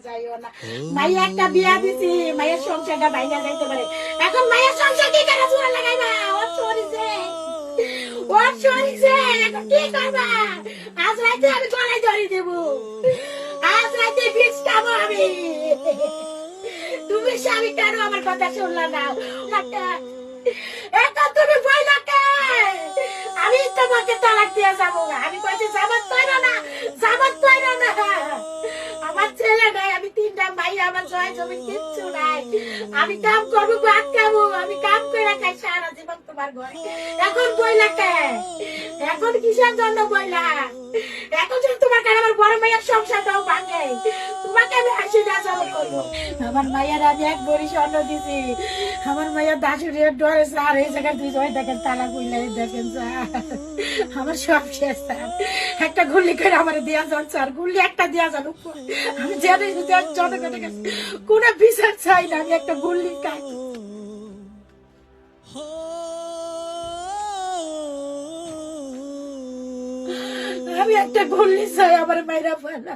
যাইও না। মাইয়া একটা বিয়া দিছি, মায়ের সংসারটা ভাইঙ্গা যাইতে পারে। এখন মায়ের সংসার কি করে জোড়া লাগাইবা? ওর শরীরে এখন কি করবা? আজ রাতে আমি গলায় ধরে দেবো, আজ রাতে বিষ খাবো আমি। তুমি স্বামী কেন আমার কথা শুনলা না? এখন তুমি বইলা কে? আমি তোমাকে তালাক দিয়ে যাবো। আমি কইছি জামাত তৈরা না, জামাত তৈরা না। আমার ছেলে নাই, আমি তিনটা ভাই, আমার জয় জমি কিচ্ছু নাই। আমি কাম করবো, ভাত খাবো, আমি কাম করে খাই সারা জীবন তোমার ঘরে। এখন বইলা কে? এখন কিসের জন্য বইলা? এখন যদি তোমার কাছে আমার বড় মেয়ের সংসারটাও ভাঙে, তোমাকে আমি হাসি নাচালো করবো। আমার মায়ের আমি এক বড়ি স্বর্ণ দিছি, আমার মায়ের দাসুরের ডরে স্যার এই জায়গায় দুই জয় দেখেন তালা কইলাই দেখেন স্যার, আমার সব শেষ স্যার। একটা গুল্লি করে আমার দেওয়া যান স্যার, গুল্লি একটা দেওয়া যান। আমি জানি জনগণের কাছে কোনো বিচার চাই না, আমি একটা গুল্লি কাজ। আমি একটা গুল্লি চাই, আমার মায়েরা ফেলা।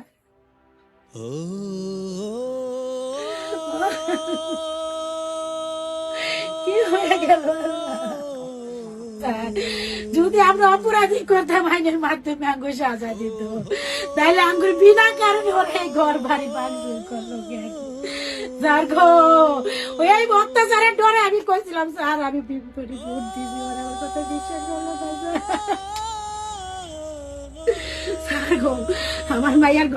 কি হয়ে গেল? যদি আমরা অপরাধী করতাম আইনের মাধ্যমে আঙ্গুর সাজা দিত, তাহলে আঙ্গুর বিনা কারণে ওরা এই ঘর বাড়ি ভাঙচুর করলো। স্যার গো, ওই অত্যাচারের ডরে আমি কইছিলাম স্যার আমি বিপদে ভোট দিবি, ওরা আমার কথা বিশ্বাস করলো না স্যার গো। আমার মাইয়ার